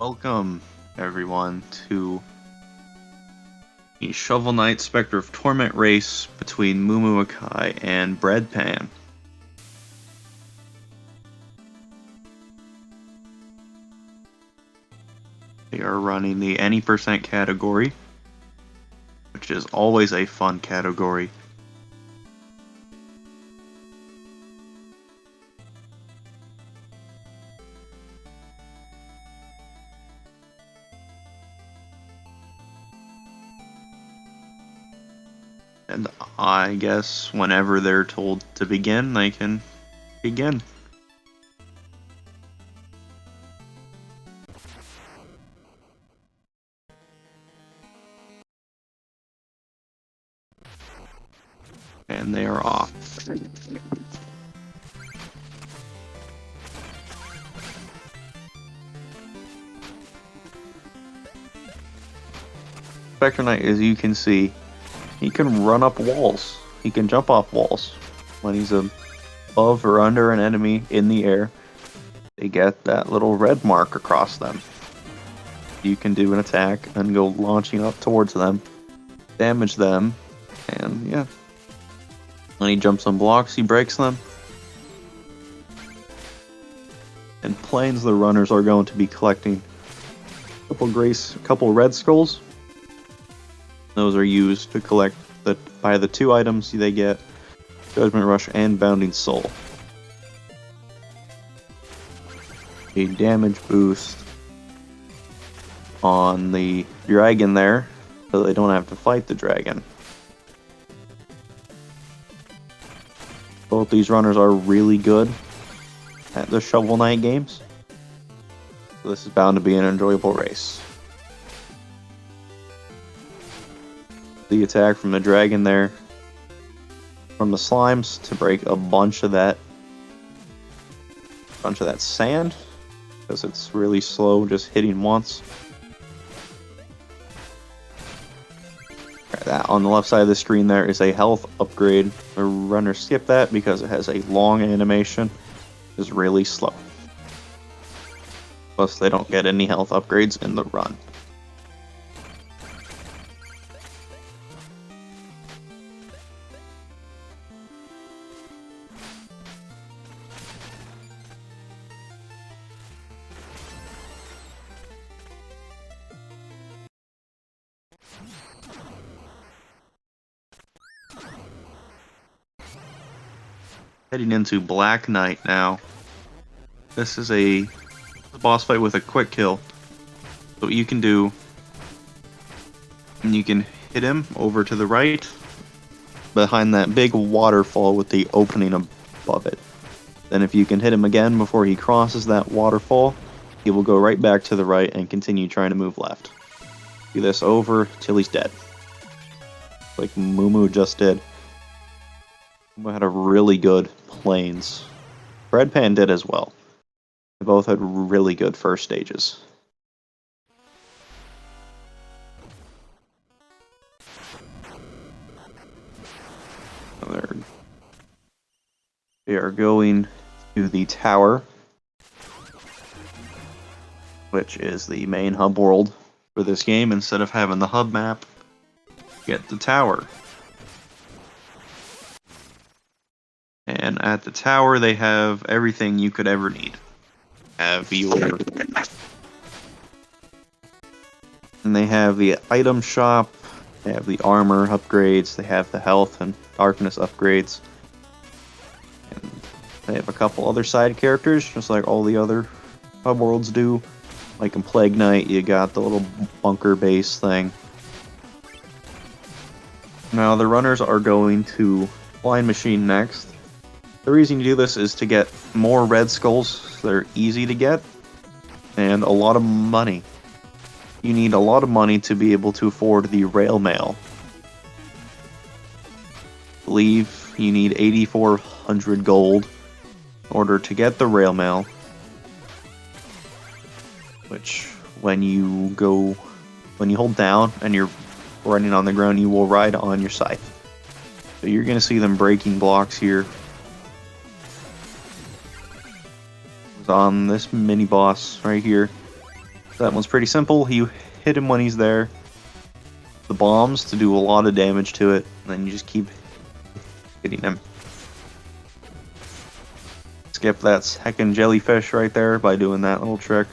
Welcome, everyone, to the Shovel Knight Specter of Torment race between MooMooAkai and Breadpan. They are running the any percent category, which is always a fun category. And I guess whenever they're told to begin, they can begin. And they are off. Specter Knight, as you can see, he can run up walls. He can jump off walls. When he's above or under an enemy in the air, they get that little red mark across them. You can do an attack and go launching up towards them, damage them, and yeah. When he jumps on blocks, he breaks them. In planes, the runners are going to be collecting a couple red skulls. Those are used to collect by the two items they get, Judgment Rush and Bounding Soul. A damage boost on the dragon there, so they don't have to fight the dragon. Both these runners are really good at the Shovel Knight games, so this is bound to be an enjoyable race. The attack from the dragon there, from the slimes to break a bunch of that sand, because it's really slow just hitting once. That on the left side of the screen there is a health upgrade. The runners skip that because it has a long animation. It's really slow. Plus they don't get any health upgrades in the run. Heading into Black Knight now. This is a boss fight with a quick kill. So what you can do, you can hit him over to the right, behind that big waterfall with the opening above it. Then if you can hit him again before he crosses that waterfall, he will go right back to the right and continue trying to move left. Do this over till he's dead. Like Moo just did. We had a really good planes. Breadpan did as well. They both had really good first stages. They are going to the tower, which is the main hub world for this game. Instead of having the hub map, get the tower. And at the tower, they have everything you could ever need. And they have the item shop, they have the armor upgrades, they have the health and darkness upgrades. And they have a couple other side characters, just like all the other hub worlds do. Like in Plague Knight, you got the little bunker base thing. Now the runners are going to Flying Machine next. The reason you do this is to get more red skulls. They're easy to get, and a lot of money. You need a lot of money to be able to afford the rail mail. I believe you need 8,400 gold in order to get the rail mail, which when you hold down and you're running on the ground, you will ride on your scythe. So you're going to see them breaking blocks here. On this mini boss right here, That one's pretty simple. You hit him when he's there. The bombs to do a lot of damage to it, and then you just keep hitting him. Skip that second jellyfish right there by doing that little trick.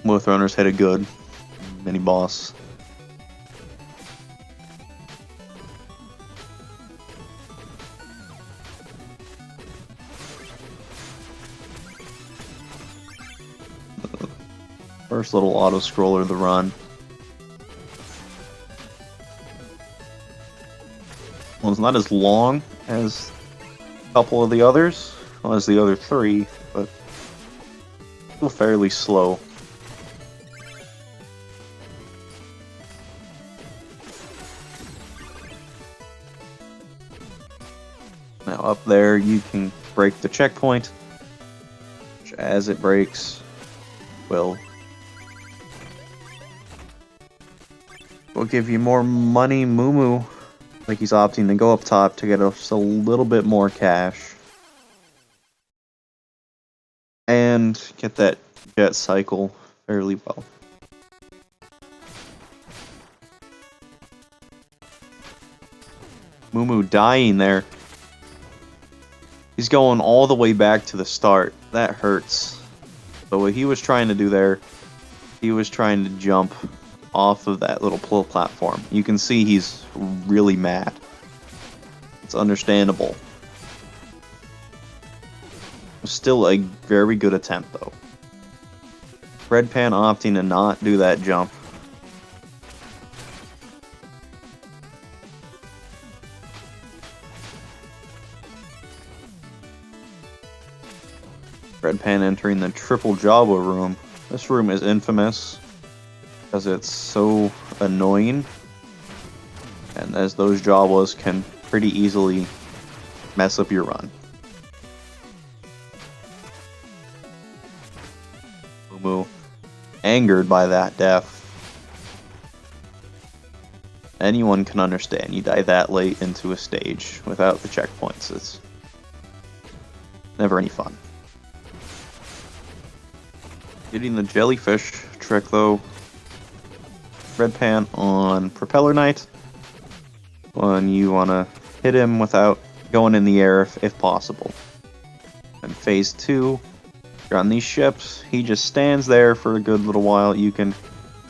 Both runners hit a good mini boss. First little auto scroller of the run. Well, it's not as long as a couple of the others, well, as the other three, but still fairly slow. Now up there you can break the checkpoint, which as it breaks will give you more money. Moo, like he's opting to go up top to get us a little bit more cash. And get that jet cycle fairly well. Moo dying there. He's going all the way back to the start. That hurts. So what he was trying to do there, he was trying to jump off of that little platform. You can see he's really mad. It's understandable. Still a very good attempt though. Breadpan opting to not do that jump. Breadpan entering the triple Jawa room. This room is infamous because it's so annoying, and as those Jawas can pretty easily mess up your run. Moo angered by that death. Anyone can understand you die that late into a stage without the checkpoints. It's never any fun. Getting the jellyfish trick though. Breadpan on Propeller Knight. When you want to hit him without going in the air if possible. And phase 2, you're on these ships. He just stands there for a good little while. You can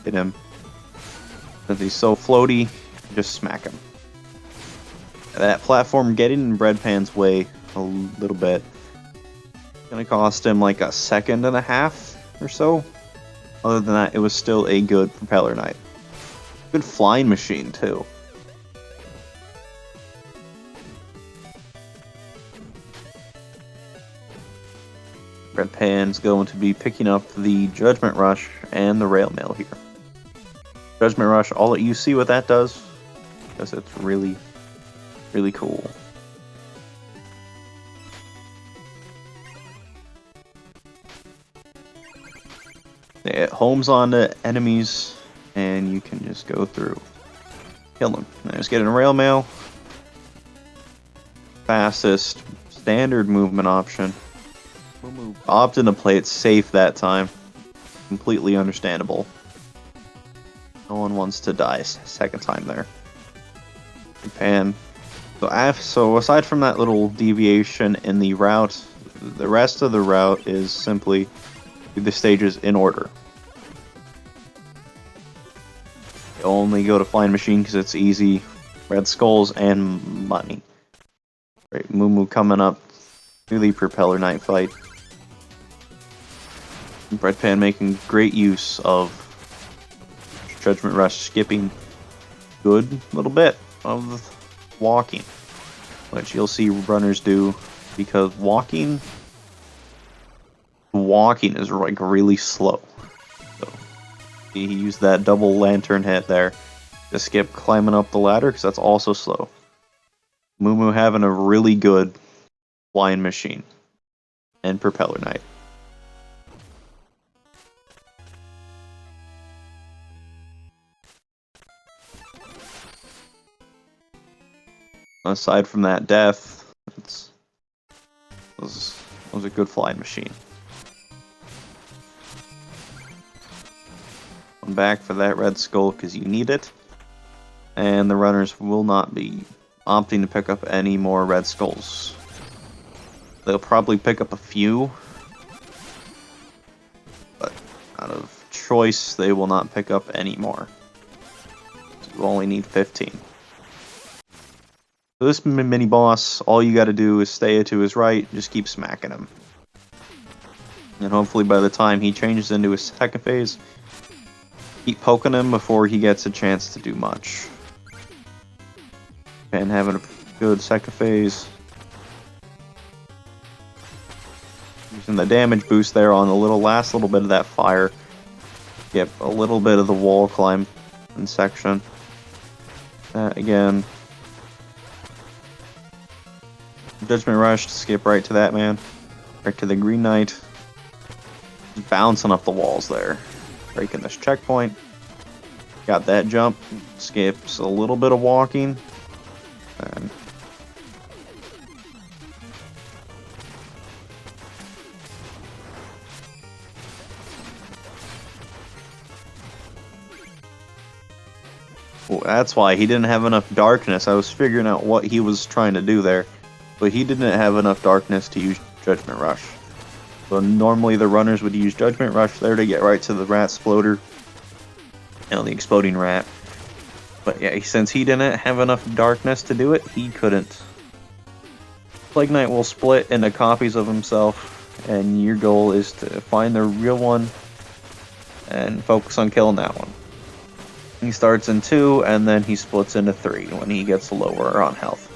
hit him. Since he's so floaty, just smack him. That platform getting in Breadpan's way a little bit. It's gonna cost him like a second and a half or so. Other than that, it was still a good Propeller Knight. Good flying machine too. Breadpan's going to be picking up the Judgment Rush and the Rail Mail here. Judgment Rush, I'll let you see what that does, because it's really, really cool. It homes on the enemies, and you can just go through. Kill them. Just getting a Rail Mail. Fastest, standard movement option. Opted to play it safe that time. Completely understandable. No one wants to die second time there. Japan. So aside from that little deviation in the route, the rest of the route is simply do the stages in order. You only go to Flying Machine because it's easy. Red Skulls and money. Right, Moo coming up to the Propeller Knight fight. Breadpan making great use of Judgment Rush, skipping good little bit of walking, which you'll see runners do, because walking is like really slow. So he used that double lantern hit there to skip climbing up the ladder, because that's also slow. Moo having a really good Flying Machine and Propeller Knight. Aside from that death, was a good flying machine. Come back for that red skull because you need it. And the runners will not be opting to pick up any more red skulls. They'll probably pick up a few, but out of choice, they will not pick up any more. So you only need 15. So this mini boss, all you gotta do is stay to his right, just keep smacking him. And hopefully by the time he changes into his second phase, keep poking him before he gets a chance to do much. And having a good second phase. Using the damage boost there on the last little bit of that fire. Get a little bit of the wall climb in section. That again. Judgment Rush, skip right to that man. Right to the Green Knight. Just bouncing up the walls there. Breaking this checkpoint. Got that jump. Skips a little bit of walking. And well, that's why he didn't have enough darkness. I was figuring out what he was trying to do there, but he didn't have enough darkness to use Judgment Rush. So normally the runners would use Judgment Rush there to get right to the rat sploder. The exploding rat. But yeah, since he didn't have enough darkness to do it, he couldn't. Plague Knight will split into copies of himself, and your goal is to find the real one and focus on killing that one. He starts in 2, and then he splits into 3 when he gets lower on health.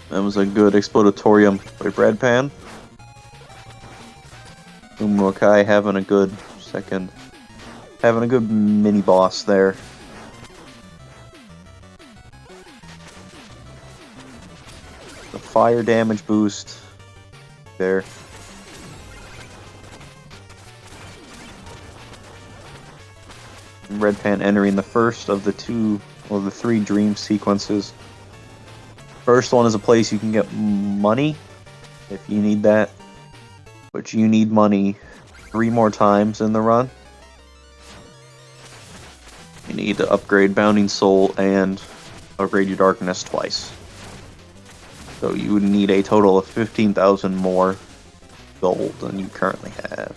That was a good Explodatorium by Breadpan. MooMooAkai having a good mini boss there. The fire damage boost there. Breadpan entering the first of the 3 dream sequences. First one is a place you can get money if you need that, but you need money 3 more times in the run. You need to upgrade Bounding Soul and upgrade your Darkness twice. So you would need a total of 15,000 more gold than you currently have.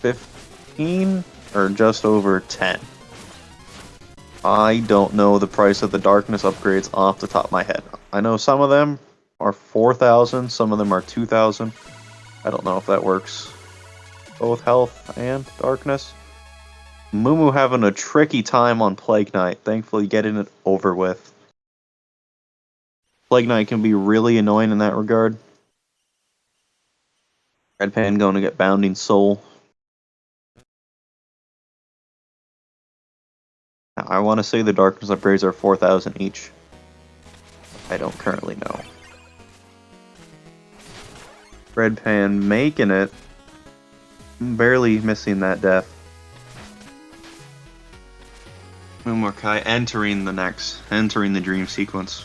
15 or just over 10. I don't know the price of the Darkness upgrades off the top of my head. I know some of them are 4,000, some of them are 2,000. I don't know if that works. Both health and darkness. Moomoo having a tricky time on Plague Knight, thankfully getting it over with. Plague Knight can be really annoying in that regard. Breadpan going to get Bounding Soul. I want to say the darkness upgrades are 4,000 each. I don't currently know. Breadpan making it. Barely missing that death. MooMooAkai entering the dream sequence.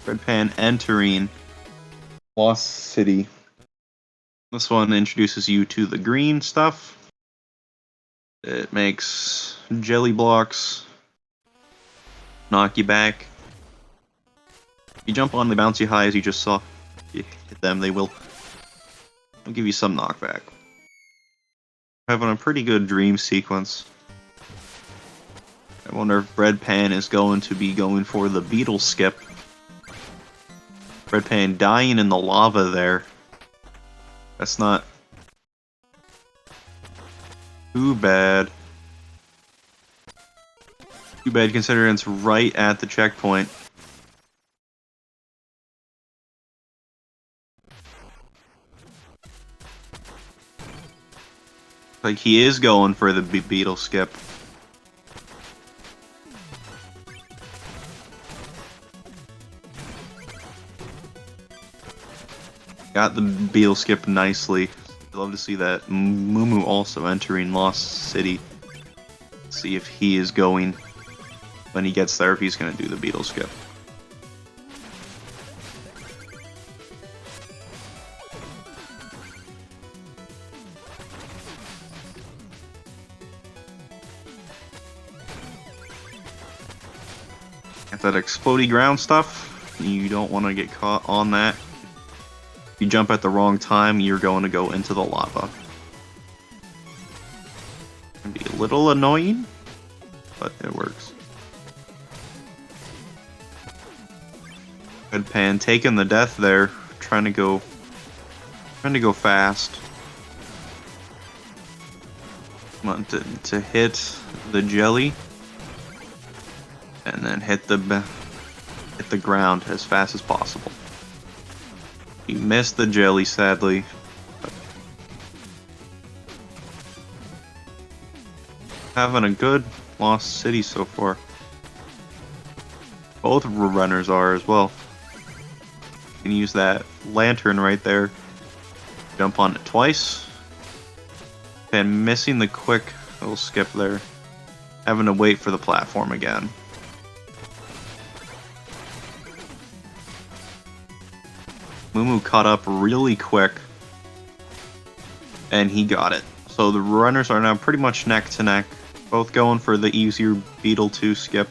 Breadpan entering Lost City. This one introduces you to the green stuff. It makes jelly blocks, knock you back. If you jump on the bouncy high as you just saw, you hit them, they'll give you some knockback. Having a pretty good dream sequence. I wonder if Breadpan is going to be going for the beetle skip. Breadpan dying in the lava there. That's not too bad. Too bad considering it's right at the checkpoint. Like he is going for the beetle skip. Got the beetle skip nicely. Love to see that. Moo also entering Lost City. See if he is going, when he gets there, if he's going to do the beetle skip. Got that explodey ground stuff. You don't want to get caught on that. If you jump at the wrong time, you're going to go into the lava. Can be a little annoying, but it works. Breadpan taking the death there, trying to go fast. Want to hit the jelly, and then hit the ground as fast as possible. He missed the jelly, sadly. Having a good Lost City so far. Both runners are as well. You can use that lantern right there. Jump on it twice. And missing the quick little skip there. Having to wait for the platform again. Moo caught up really quick, and he got it. So the runners are now pretty much neck to neck, both going for the easier Beetle 2 skip.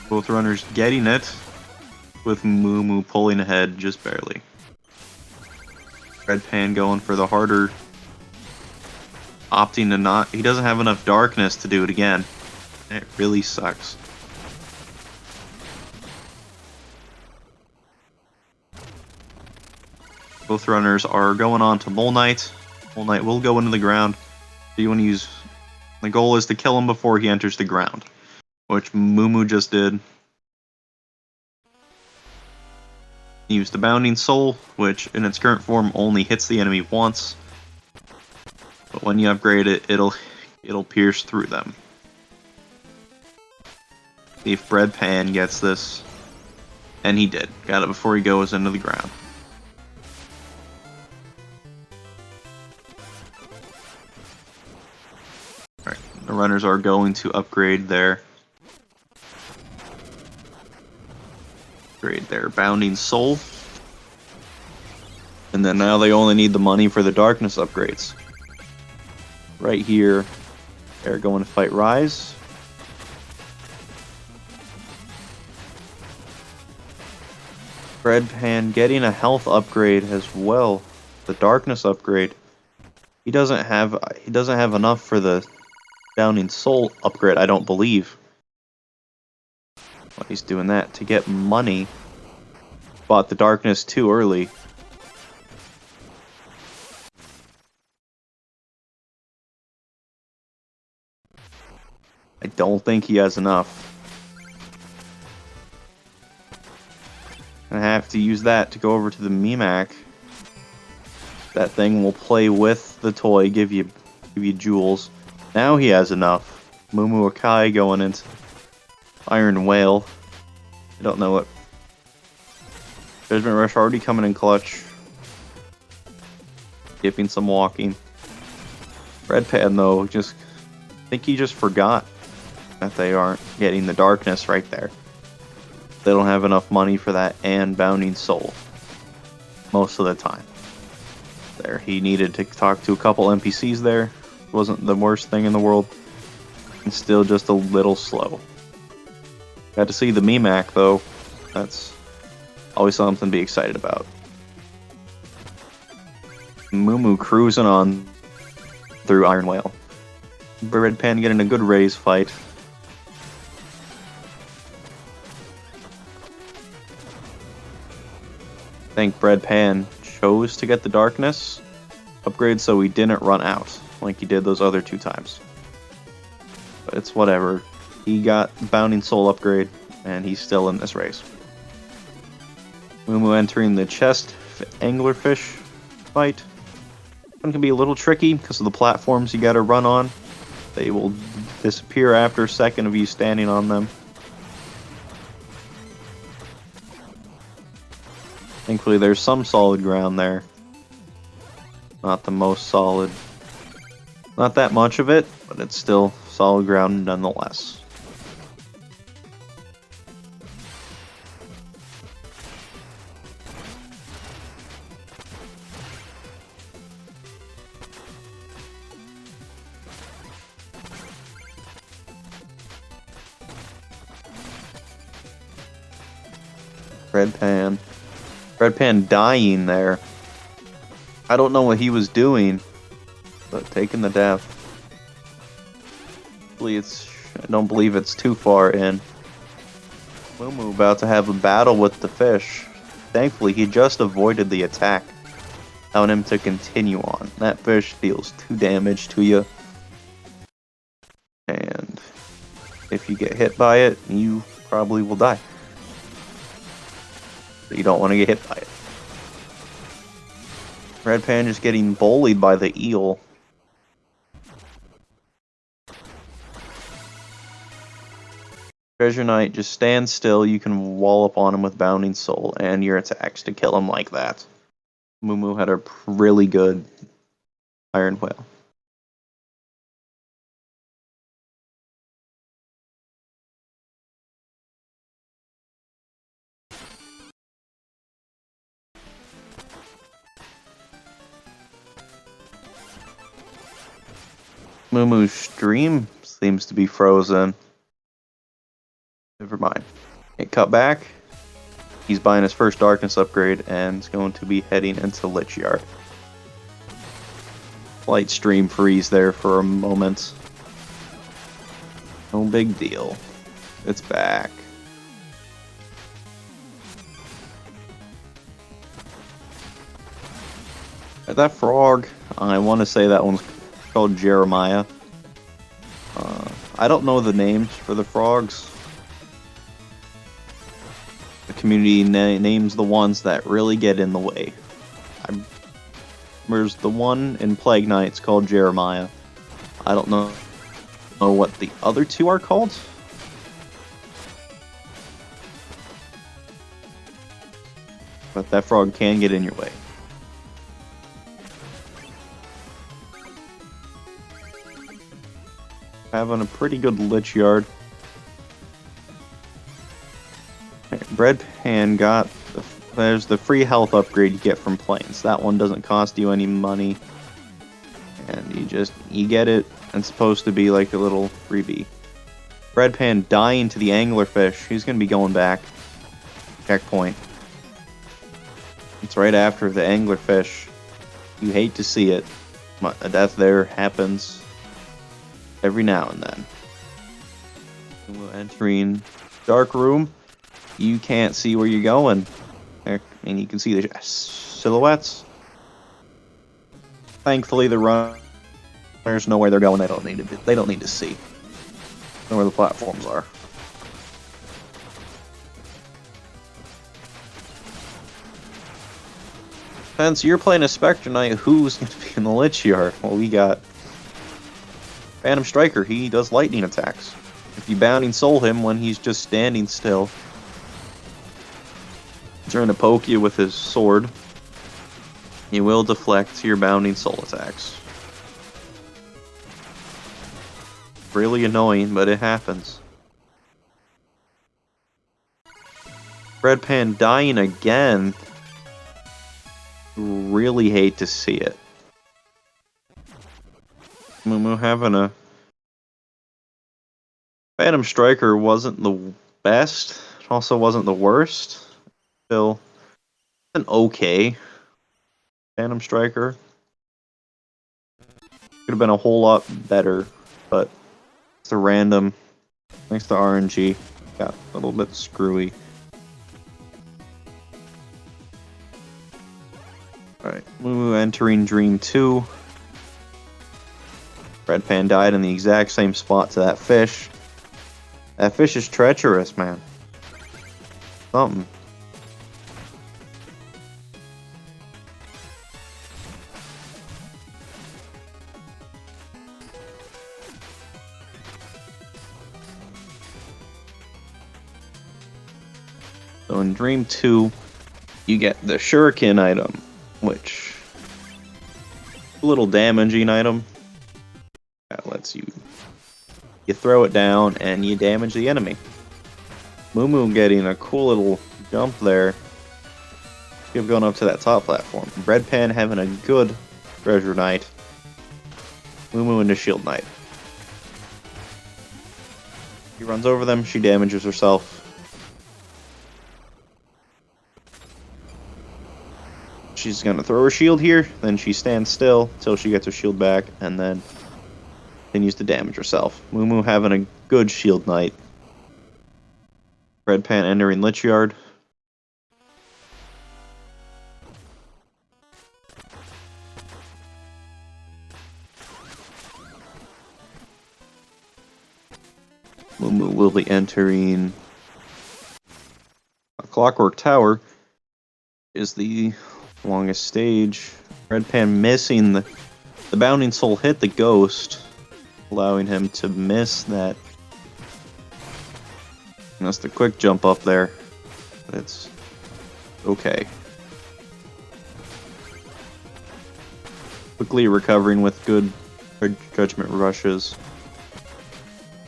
Both runners getting it, with Moo pulling ahead just barely. Breadpan going for the harder, opting to not. He doesn't have enough darkness to do it again. It really sucks. Both runners are going on to Mole Knight. Mole Knight will go into the ground. So you want to use... The goal is to kill him before he enters the ground, which Moo just did. Use the Bounding Soul, which in its current form only hits the enemy once. But when you upgrade it, it'll pierce through them. See if Breadpan gets this. And he did. Got it before he goes into the ground. The runners are going to upgrade their Bounding Soul. And then now they only need the money for the darkness upgrades. Right here, they're going to fight Rise. Breadpan getting a health upgrade as well. The darkness upgrade. He doesn't have enough for the Bounding Soul upgrade, I don't believe. Well, he's doing that to get money. Bought the darkness too early. I don't think he has enough. I have to use that to go over to the MooMooAkai. That thing will play with the toy, give you jewels. Now he has enough. MooMooAkai going into Iron Whale. I don't know what. Judgment Rush already coming in clutch. Skipping some walking. Breadpan though, I think he just forgot that they aren't getting the darkness right there. They don't have enough money for that and Bounding Soul. Most of the time. There, he needed to talk to a couple NPCs there. Wasn't the worst thing in the world. And still just a little slow. Got to see the MooMooAkai though. That's always something to be excited about. Moo cruising on through Iron Whale. Breadpan getting a good raise fight. I think Breadpan chose to get the darkness upgrade so he didn't run out like he did those other 2 times. But it's whatever. He got Bounding Soul upgrade and he's still in this race. Moo entering the chest anglerfish fight. One can be a little tricky because of the platforms you gotta run on. They will disappear after a second of you standing on them. Thankfully, there's some solid ground there. Not the most solid. Not that much of it, but it's still solid ground nonetheless. Breadpan. Breadpan dying there. I don't know what he was doing, but taking the death. Hopefully I don't believe it's too far in. Moomoo about to have a battle with the fish. Thankfully, he just avoided the attack, allowing him to continue on. That fish deals 2 damage to you. And if you get hit by it, you probably will die. But you don't want to get hit by it. Breadpan just getting bullied by the eel. Treasure Knight, just stand still. You can wallop on him with Bounding Soul and your attacks to kill him like that. Moomoo had a really good Iron Whale. Moomoo's stream seems to be frozen. Never mind. It cut back. He's buying his first darkness upgrade and is going to be heading into Lich Yard. Slight stream freeze there for a moment. No big deal. It's back. That frog, I want to say that one's called Jeremiah. I don't know the names for the frogs. The community names the ones that really get in the way. There's the one in Plague Knights called Jeremiah. I don't know what the other 2 are called. But that frog can get in your way. Having a pretty good Lich Yard. Breadpan got there's the free health upgrade you get from Plains. That one doesn't cost you any money, and you get it. And it's supposed to be like a little freebie. Breadpan dying to the anglerfish. He's gonna be going back. Checkpoint. It's right after the anglerfish. You hate to see it. A death there happens every now and then. We're entering dark room. You can't see where you're going. And you can see the silhouettes. Thankfully, the runners know where they're going. They don't need to see. Know where the platforms are. Since you're playing a Specter Knight, who's going to be in the Lich Yard? Well, we got Phantom Striker. He does lightning attacks. If you Bounding Soul him when he's just standing still, trying to poke you with his sword, he will deflect your Bounding Soul attacks. Really annoying, but it happens. Breadpan dying again. Really hate to see it. Moomoo having a Phantom Striker wasn't the best. It also wasn't the worst. Still an okay Phantom Striker. Could have been a whole lot better, but it's a random. Thanks to RNG, got a little bit screwy. Alright, Moomoo entering Dream 2. Breadpan died in the exact same spot to that fish. That fish is treacherous, man. Something. So in Dream 2, you get the Shuriken item, which is a little damaging item. That lets you throw it down and you damage the enemy. Moo getting a cool little jump there. Keep going up to that top platform. Breadpan having a good treasure knight. Moo into shield knight. He runs over them, she damages herself. She's gonna throw her shield here, then she stands still till she gets her shield back, and then continues to damage herself. Moo having a good shield knight. Breadpan entering Lich Yard. Moo will be entering Clockwork Tower. Is the longest stage. Breadpan missing the Bounding Soul hit the ghost, allowing him to miss that. And that's the quick jump up there, but it's okay. Quickly recovering with good judgment rushes.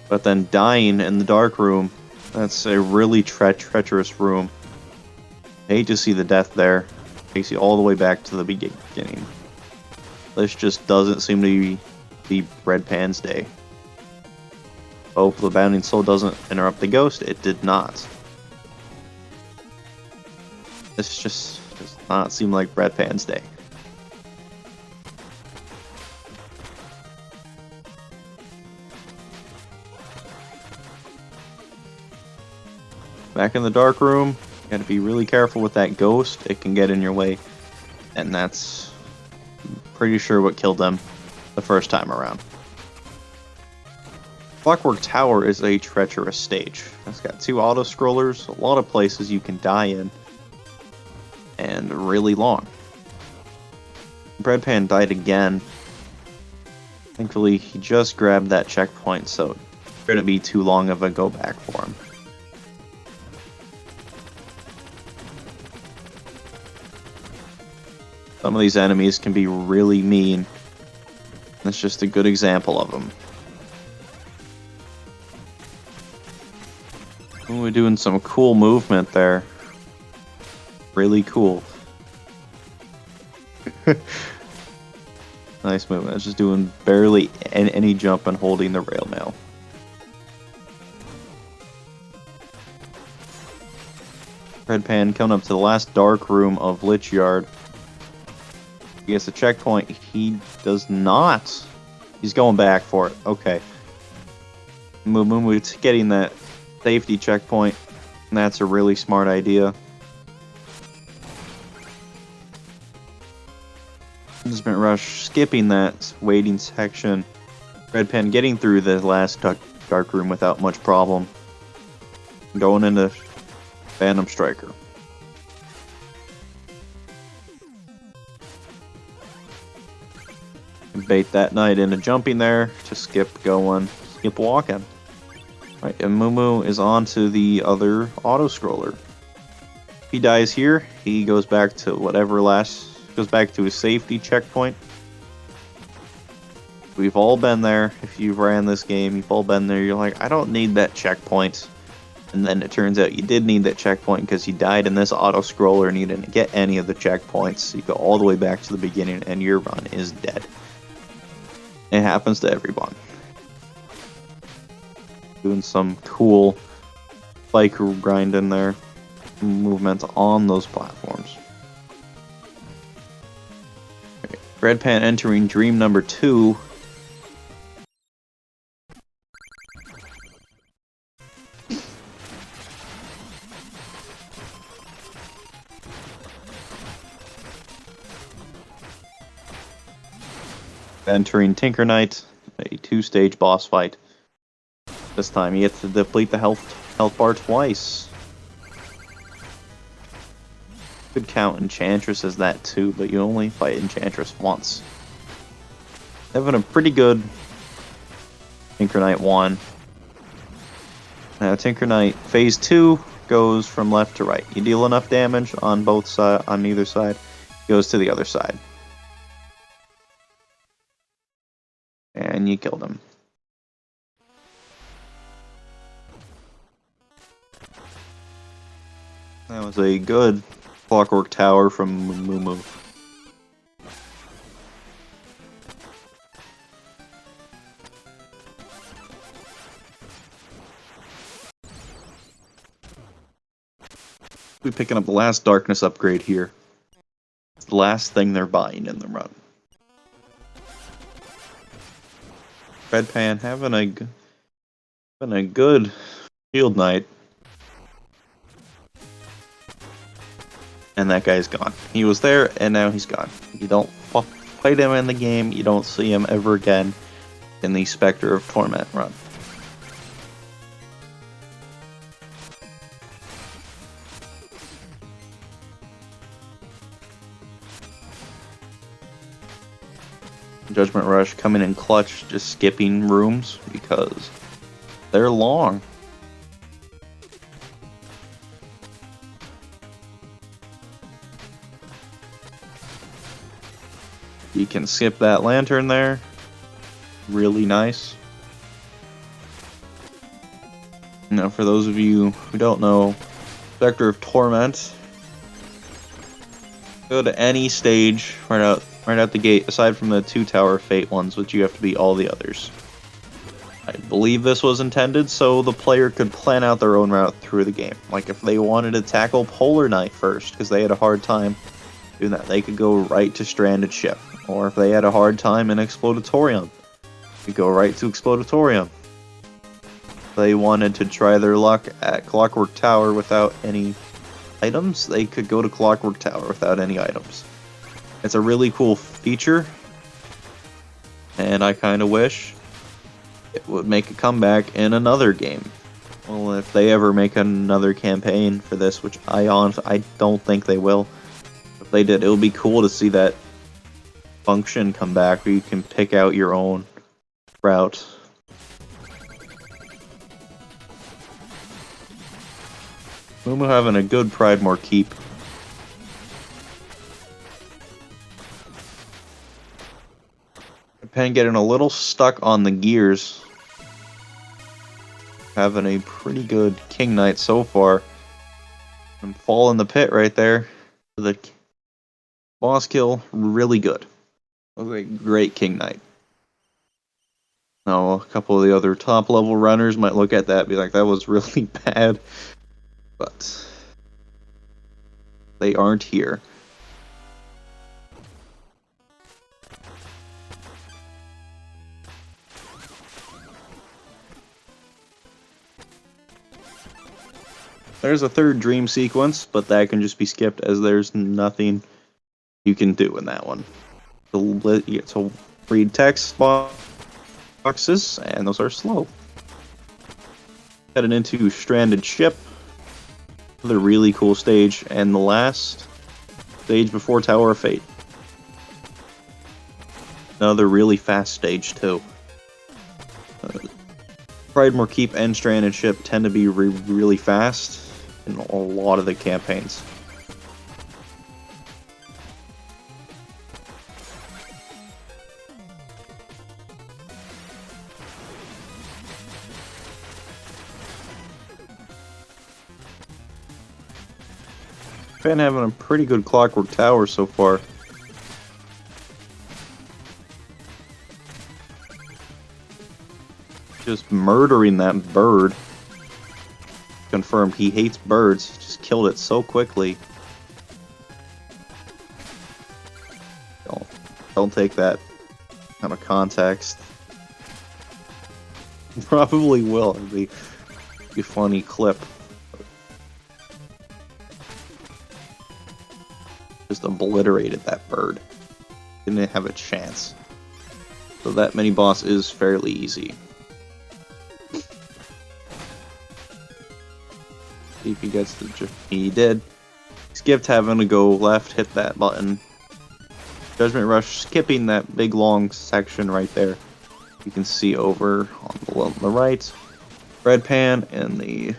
But then dying in the dark room. That's a really treacherous room. I hate to see the death there. Takes you all the way back to the beginning. This just doesn't seem to be Breadpan's day. Hope the Bounding Soul doesn't interrupt the ghost. It did not. This just does not seem like Breadpan's day. Back in the dark room, you gotta be really careful with that ghost. It can get in your way, and that's pretty sure what killed them the first time around. Clockwork Tower is a treacherous stage. It's got 2 auto-scrollers, a lot of places you can die in, and really long. Breadpan died again. Thankfully, he just grabbed that checkpoint, so it shouldn't be too long of a go back for him. Some of these enemies can be really mean. That's just a good example of them. We're doing some cool movement there. Really cool. Nice movement. It's just doing barely any jump and holding the rail mail. Breadpan coming up to the last dark room of Lich Yard. He gets a checkpoint. He does not. He's going back for it. Okay. MooMooAkai getting that safety checkpoint. And that's a really smart idea. Judgment Rush skipping that waiting section. Breadpan getting through the last dark room without much problem. Going into Phantom Striker. Bait that knight into jumping there to skip walking. Right, and MooMooAkai is on to the other auto-scroller. If he dies here, he goes back to goes back to his safety checkpoint. We've all been there. If you've ran this game, you've all been there. You're like, I don't need that checkpoint. And then it turns out you did need that checkpoint because you died in this auto-scroller and you didn't get any of the checkpoints. You go all the way back to the beginning and your run is dead. It happens to everyone. Doing some cool bike grind in there. Movements on those platforms. Okay. Breadpan entering dream number 2. Entering Tinker Knight, a 2-stage boss fight. This time you get to deplete the health bar twice. Could count Enchantress as that too, but you only fight Enchantress once. Having a pretty good Tinker Knight 1. Now Tinker Knight Phase 2, goes from left to right. You deal enough damage on both side, on either side, goes to the other side. And you killed him. That was a good Clockwork Tower from Moo. We're picking up the last darkness upgrade here. It's the last thing they're buying in the run. Breadpan having a good shield knight. And that guy's gone. He was there, and now he's gone. You don't fight him in the game. You don't see him ever again in the Specter of Torment run. Judgment Rush coming in clutch, just skipping rooms because they're long. You can skip that lantern there. Really nice. Now, for those of you who don't know, Specter of Torment, go to any stage right out the gate, aside from the 2 Tower of Fate ones, which you have to beat all the others. I believe this was intended so the player could plan out their own route through the game. Like if they wanted to tackle Polar Knight first, because they had a hard time doing that, they could go right to Stranded Ship. Or if they had a hard time in Explodatorium, you go right to Explodatorium. If they wanted to try their luck at Clockwork Tower without any items, they could go to Clockwork Tower without any items. It's a really cool feature, and I kind of wish it would make a comeback in another game. Well, if they ever make another campaign for this, which I don't think they will. If they did, it would be cool to see that function come back where you can pick out your own route. Moomoo having a good Pridemore keep. Pen getting a little stuck on the gears. Having a pretty good King Knight so far. And fall in the pit right there. The boss kill, really good. Was a great King Knight. Now, a couple of the other top level runners might look at that and be like, that was really bad. But they aren't here. There's a third dream sequence, but that can just be skipped as there's nothing you can do in that one. You get to read text boxes, and those are slow. Heading into Stranded Ship. Another really cool stage, and the last stage before Tower of Fate. Another really fast stage, too. Pridemore Keep and Stranded Ship tend to be really fast in a lot of the campaigns. Been having a pretty good Clockwork Tower so far. Just murdering that bird. Confirmed he hates birds. Just killed it so quickly. Don't take that out of context. Probably will. It'd be a funny clip. Just obliterated that bird. Didn't have a chance. So that mini boss is fairly easy. See if he gets the... He did. Skipped having to go left, hit that button. Judgment Rush skipping that big long section right there. You can see over on the right. Breadpan in the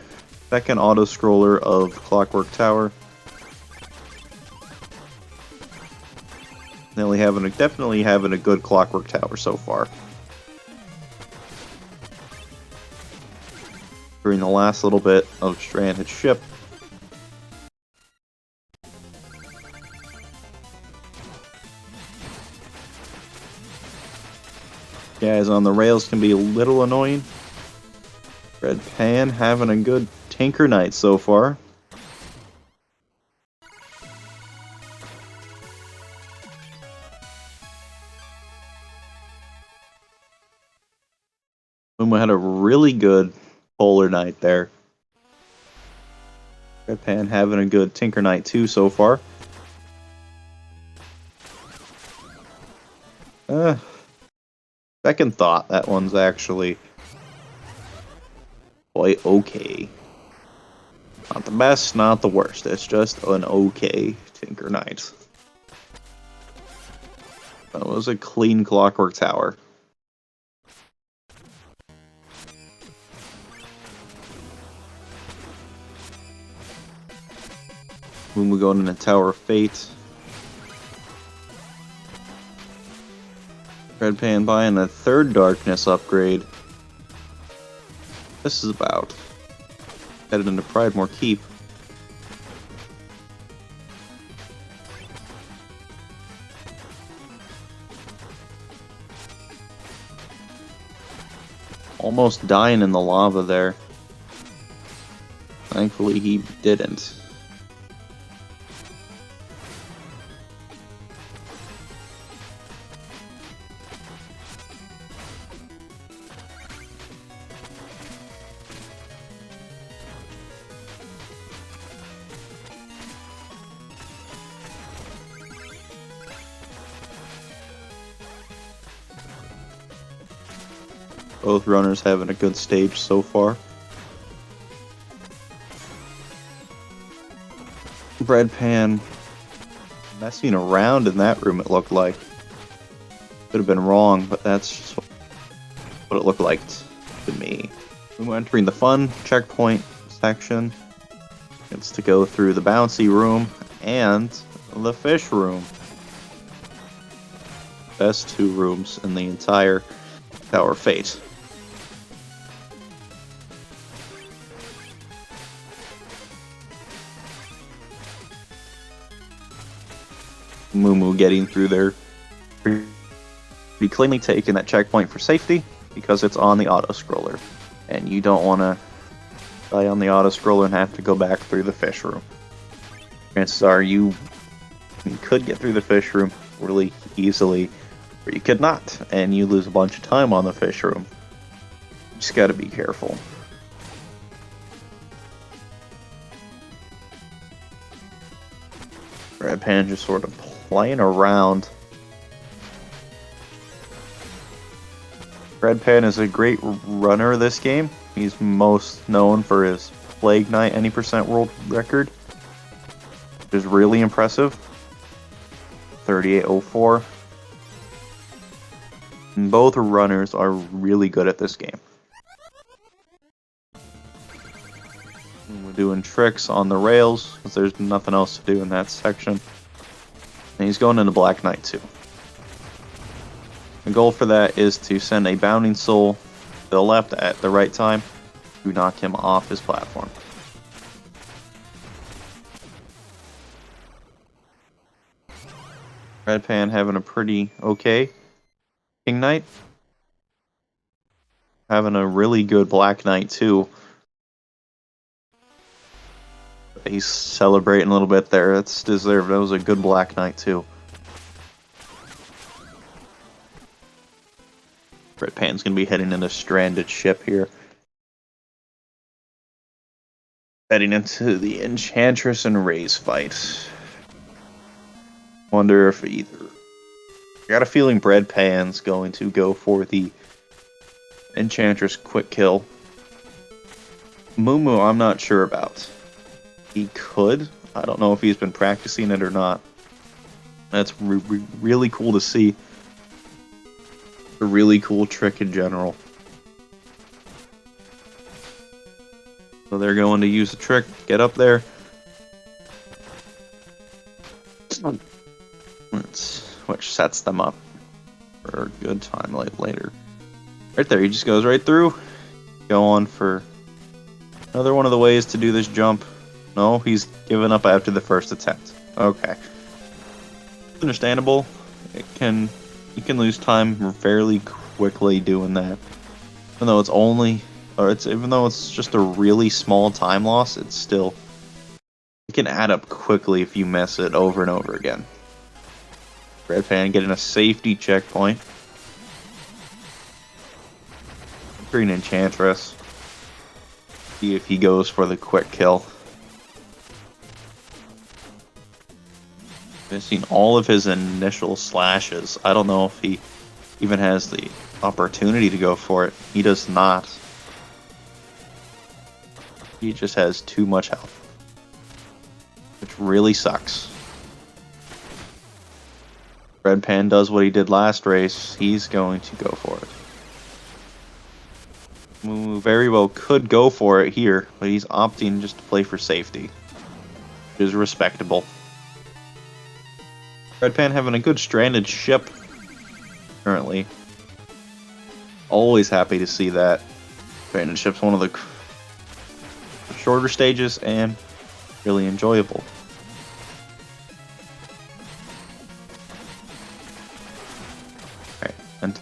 second auto-scroller of Clockwork Tower. Definitely having a good Clockwork Tower so far. During the last little bit of Stranded Ship. Guys on the rails can be a little annoying. Breadpan having a good Tinker night so far. We had a really good Polar night there. Breadpan having a good Tinker night too so far. Second thought, that one's actually quite okay. Not the best, not the worst. It's just an okay Tinker night. That was a clean Clockwork Tower. When we go into Tower of Fate. Breadpan buying a third Darkness upgrade. This is about headed into Pridemore Keep. Almost dying in the lava there. Thankfully he didn't. Both runners having a good stage so far. Breadpan messing around in that room, it looked like. Could have been wrong, but that's just what it looked like to me. We're entering the fun checkpoint section. It's to go through the bouncy room and the fish room. Best two rooms in the entire Tower of Fate. Moo getting through there. Be cleanly taking that checkpoint for safety because it's on the auto scroller, and you don't want to die on the auto scroller and have to go back through the fish room. Chances are you could get through the fish room really easily, or you could not, and you lose a bunch of time on the fish room. Just gotta be careful. Breadpan just sort of playing around. Breadpan is a great runner this game. He's most known for his Plague Knight any percent world record, which is really impressive. 3804. And both runners are really good at this game. And we're doing tricks on the rails because there's nothing else to do in that section. And he's going into Black Knight too. The goal for that is to send a Bounding Soul to the left at the right time to knock him off his platform. Breadpan having a pretty okay King Knight. Having a really good Black Knight too. He's celebrating a little bit there. That's deserved. That was a good Black Knight too. Breadpan's gonna be heading into Stranded Ship here. Heading into the Enchantress and Raze fight. Wonder if either. I got a feeling Breadpan's going to go for the Enchantress quick kill. Moo, I'm not sure about. He could. I don't know if he's been practicing it or not. That's really cool to see. A really cool trick in general. So they're going to use a trick, get up there. Which sets them up for a good time later. Right there, he just goes right through. Go on for another one of the ways to do this jump. No, he's given up after the first attempt. Okay. Understandable. You can lose time fairly quickly doing that. Even though even though it's just a really small time loss, it can add up quickly if you miss it over and over again. Breadpan getting a safety checkpoint. Green Enchantress. See if he goes for the quick kill. Missing all of his initial slashes. I don't know if he even has the opportunity to go for it. He does not. He just has too much health, which really sucks. Breadpan does what he did last race. He's going to go for it. Moo very well could go for it here, but he's opting just to play for safety, which is respectable. Breadpan having a good stranded ship currently. Always happy to see that. Stranded ship's one of the shorter stages and really enjoyable. Alright, and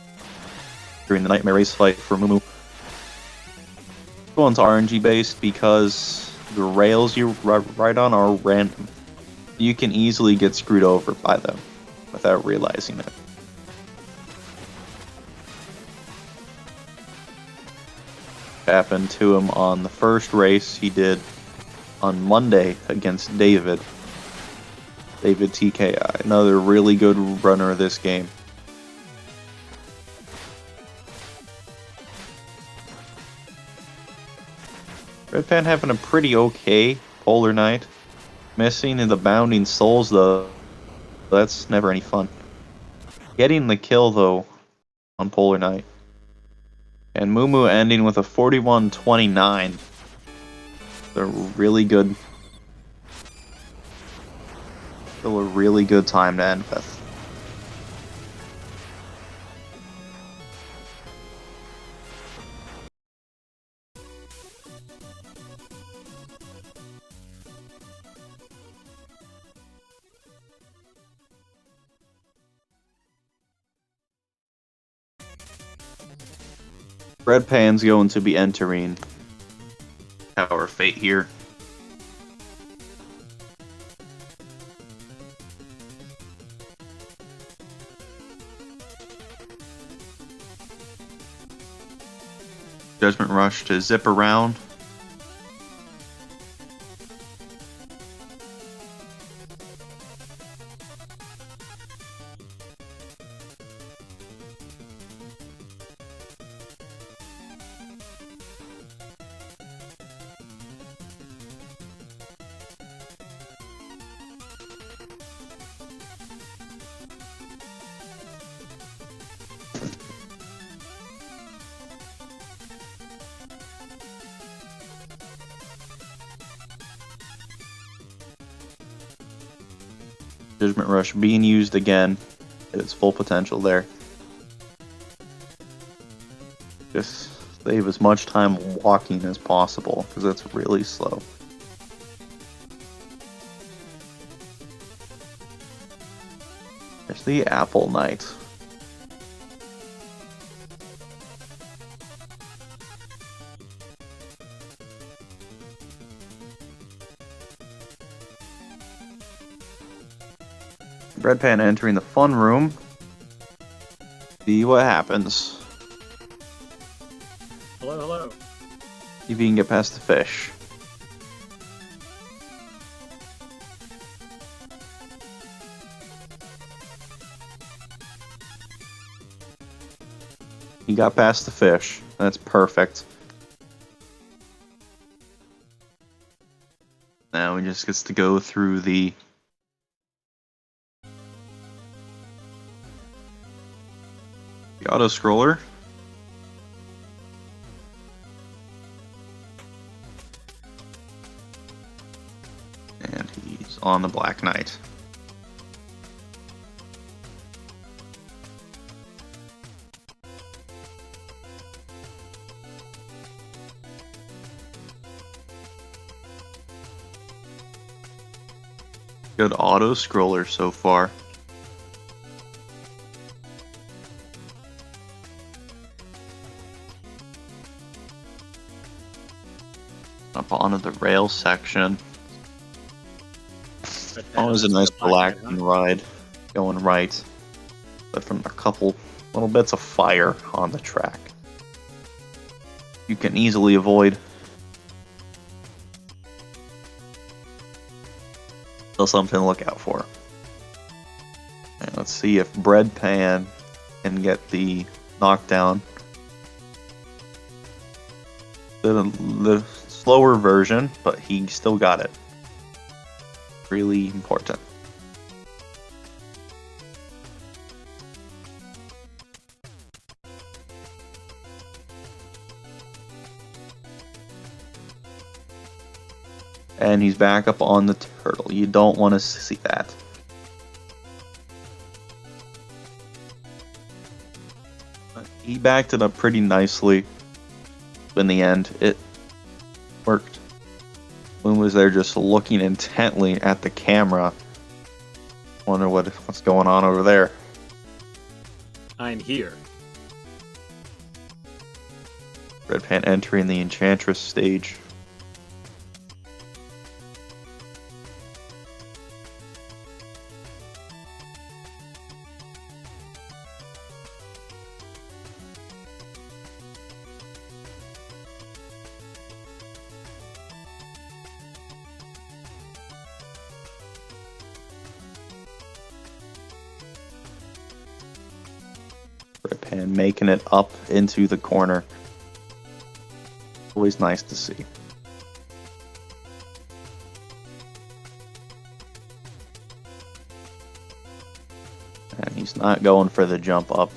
during the Nightmare Race fight for Moo. This one's RNG based because the rails you ride on are random. You can easily get screwed over by them without realizing it. Happened to him on the first race he did on Monday against David TKI, another really good runner of this game. Breadpan having a pretty okay Polar Knight. Missing in the Bounding Souls though, that's never any fun. Getting the kill though on Polar Knight. And Moo ending with a 41-29. They're really good. Still a really good time to end with. Breadpan's going to be entering Tower of Fate here. Judgment Rush to zip around. Judgment Rush being used again at its full potential there. Just save as much time walking as possible, because that's really slow. There's the Apple Knight. Breadpan entering the fun room. See what happens. Hello, hello. See if you can get past the fish. He got past the fish. That's perfect. Now he just gets to go through the auto-scroller. He's on the Black Knight. Good auto scroller so far. Up onto the rail section. Always a nice relaxing ride going right, but from a couple little bits of fire on the track. You can easily avoid. Still something to look out for. And let's see if Breadpan can get the knockdown. The slower version, but he still got it. Really important. And he's back up on the turtle. You don't want to see that. He backed it up pretty nicely. In the end, it worked. Moon was there just looking intently at the camera. Wonder what's going on over there. I'm here. Breadpan entering the Enchantress stage. Breadpan making it up into the corner. Always nice to see. And he's not going for the jump up.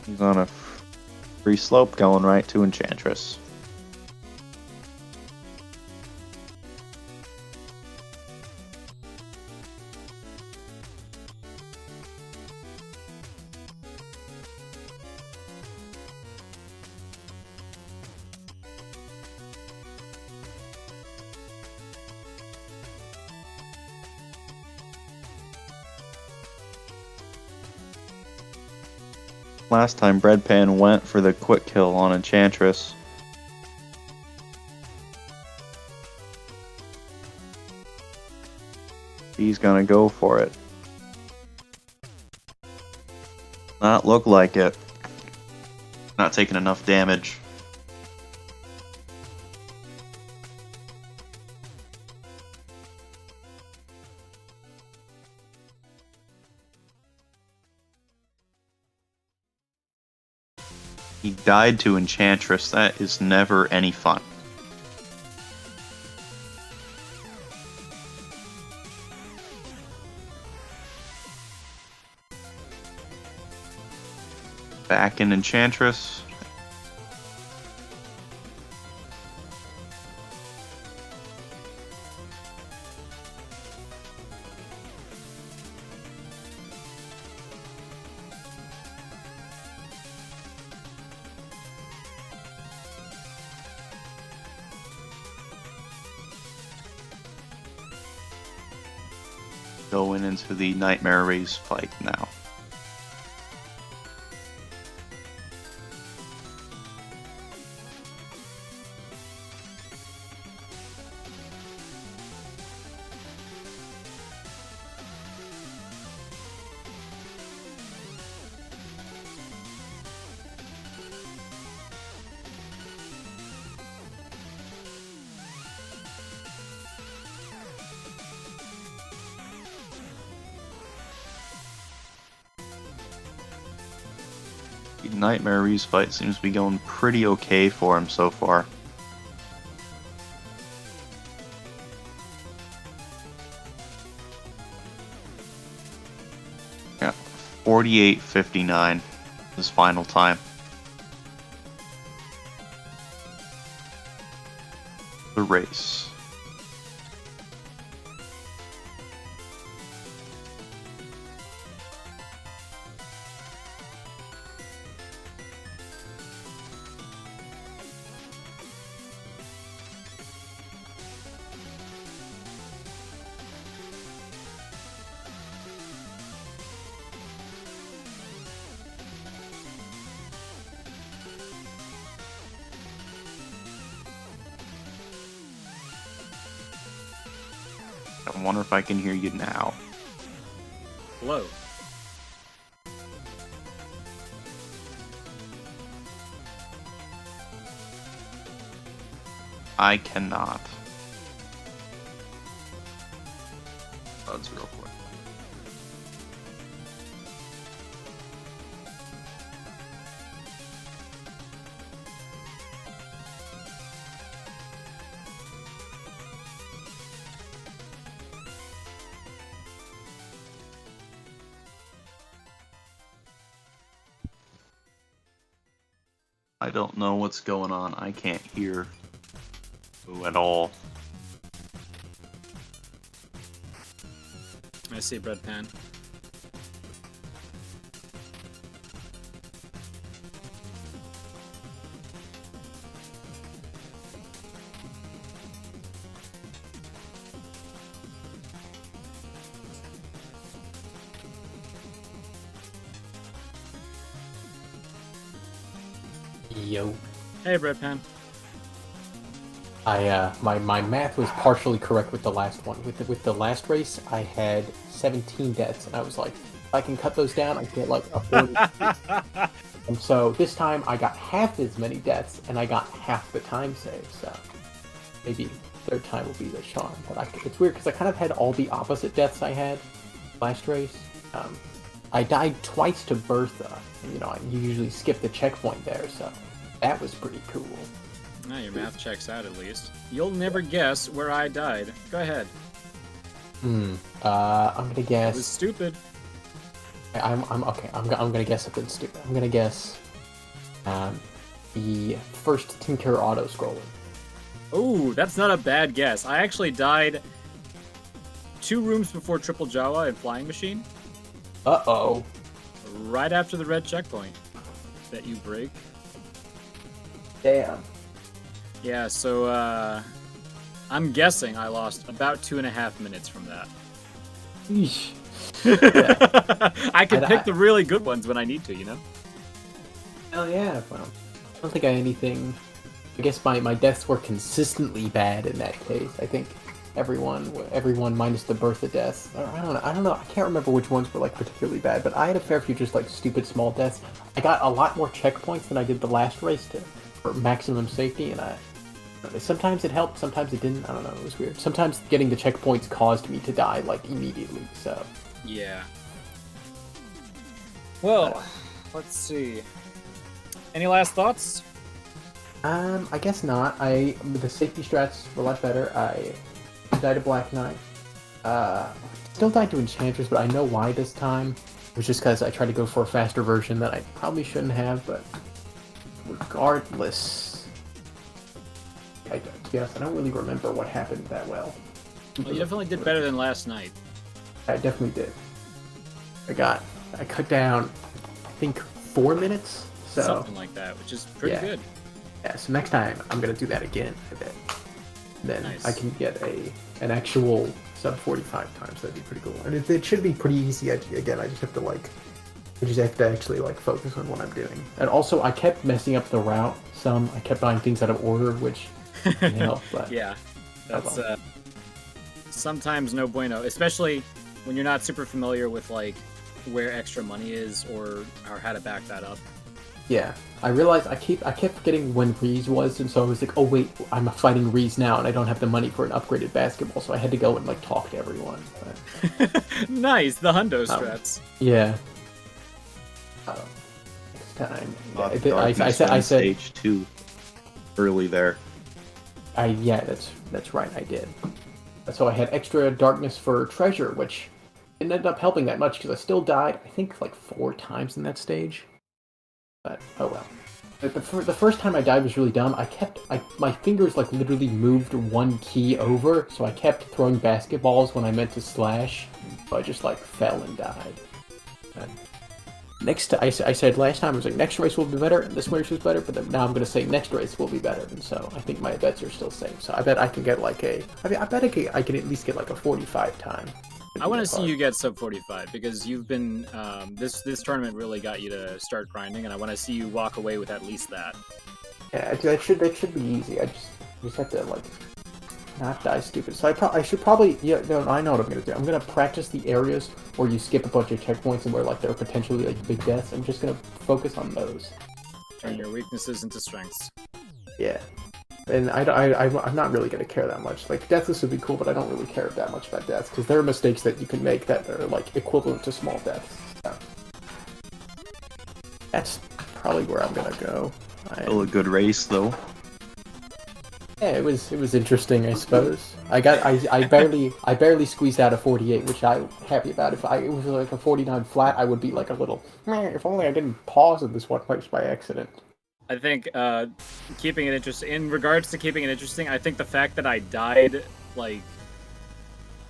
He's on a free slope going right to Enchantress. Last time Breadpan went for the quick kill on Enchantress. He's gonna go for it. Not look like it. Not taking enough damage. He died to Enchantress. That is never any fun. Back in Enchantress. Going into the Nightmare Race fight now. Nightmare Ree's fight seems to be going pretty okay for him so far. Yeah, 48:59 his final time. the race. I wonder if I can hear you now. Hello. I cannot. That's real quick. I don't know what's going on. I can't hear you at all. I see Breadpan. Yo. Hey, Breadpan. My math was partially correct with the last one. With the last race, I had 17 deaths, and I was like, if I can cut those down, I get like a 40. And so this time, I got half as many deaths, and I got half the time save. So maybe third time will be the charm. But it's weird because I kind of had all the opposite deaths I had last race. I died twice to Bertha, and you usually skip the checkpoint there, so that was pretty cool. Now your math checks out at least. You'll never guess where I died. Go ahead. I'm gonna guess. It was stupid. I'm okay. I'm gonna guess something stupid. I'm gonna guess the first Tinker auto scrolling. Oh, that's not a bad guess. I actually died 2 rooms before Triple Jawa and Flying Machine. Uh-oh. Right after the red checkpoint that you break. Damn. Yeah, so I'm guessing I lost about 2.5 minutes from that. Eesh. I can pick the really good ones when I need to, you know? Hell yeah. Well, I don't think I had anything. I guess my deaths were consistently bad in that case. I think everyone minus the Bertha deaths. I don't know. I can't remember which ones were like particularly bad, but I had a fair few just like stupid small deaths. I got a lot more checkpoints than I did the last race for maximum safety, and sometimes it helped, sometimes it didn't. I don't know. It was weird. Sometimes getting the checkpoints caused me to die like immediately. So yeah. Well, let's see. Any last thoughts? I guess not. The safety strats were a lot better. I died to Black Knight. Still died to Enchantress, but I know why this time. It was just because I tried to go for a faster version that I probably shouldn't have, but regardless, to be honest, I don't really remember what happened that well. Well, you definitely did better than last night. I definitely did. I cut down, I think, 4 minutes? So, something like that, which is pretty good. Yeah, so next time I'm going to do that again, I bet. Then Nice. I can get an actual sub 45 times. That'd be pretty cool. And it should be pretty easy. Again, I just have to actually like focus on what I'm doing. And also, I kept messing up the route some. I kept buying things out of order, which didn't help. But Yeah, that's sometimes no bueno, especially when you're not super familiar with like where extra money is or how to back that up. yeah, I realized I kept forgetting when Reese was, and so I was like, oh wait, I'm fighting Reese now, and I don't have the money for an upgraded basketball, so I had to go and like talk to everyone. But, Nice, the hundo strats. yeah. Next time, I said stage 2 early there. Yeah, that's right, I did. So I had extra darkness for treasure, which didn't end up helping that much because I still died, I think, like 4 times in that stage. But oh well. The first time I died was really dumb. My fingers like literally moved one key over, so I kept throwing basketballs when I meant to slash. So I just like fell and died. I said last time I was like next race will be better, and this race was better, but then now I'm gonna say next race will be better, and so I think my bets are still the same. So I bet I can get like I bet I can at least get like a 45 time. I want to see you get sub 45 because you've been this tournament really got you to start grinding, and I want to see you walk away with at least that. Yeah, that should be easy. I just have to like not die stupid. So I should probably no, I know what I'm gonna do. I'm gonna practice the areas where you skip a bunch of checkpoints and where like there are potentially like big deaths. I'm just gonna focus on those. Turn your weaknesses into strengths. Yeah. And I'm not really going to care that much. Like, deathless would be cool, but I don't really care that much about deaths, because there are mistakes that you can make that are, like, equivalent to small deaths. So, that's probably where I'm going to go. Still a good race, though. Yeah, it was interesting, I suppose. I barely squeezed out a 48, which I'm happy about. If it was like a 49 flat, I would be like a little, man, if only I didn't pause in this one place by accident. I think keeping it interesting, in regards to keeping it interesting, I think the fact that I died, like,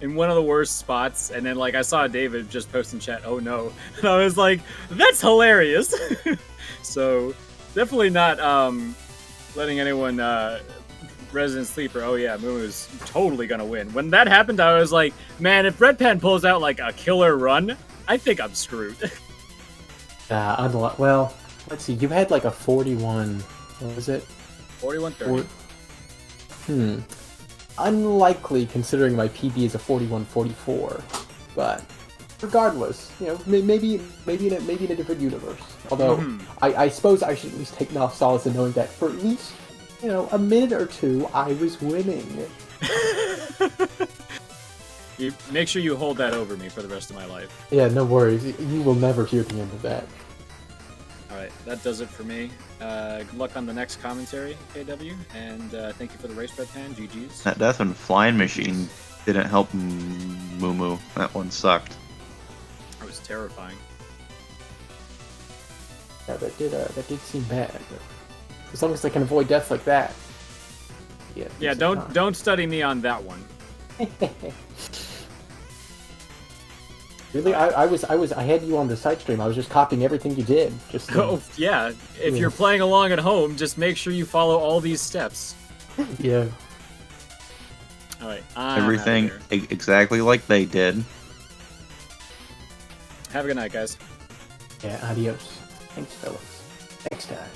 in one of the worst spots, and then, like, I saw David just post in chat, oh no, and I was like, that's hilarious! So, definitely not letting anyone, Resident Sleeper, oh yeah, Moo's totally gonna win. When that happened, I was like, man, if Breadpan pulls out, like, a killer run, I think I'm screwed. Well... Let's see, you had like a 41, what was it? 41-30. Unlikely considering my PB is a 41-44, but regardless, you know, maybe in a different universe. Although, I suppose I should at least take enough solace in knowing that for at least, you know, a minute or two, I was winning. You make sure you hold that over me for the rest of my life. Yeah, no worries. You will never hear the end of that. Alright, that does it for me. Good luck on the next commentary, KW, and thank you for the race, Breadpan. GG's. That Death and Flying Machine didn't help Moo. That one sucked. That was terrifying. Yeah, that did seem bad. But as long as I can avoid death like that. Yeah, don't study me on that one. Really, I had you on the side stream. I was just copying everything you did. Just oh yeah, if you're playing along at home, just make sure you follow all these steps. Yeah. All right. Everything exactly like they did. Have a good night, guys. Yeah. Adios. Thanks, fellas. Next time.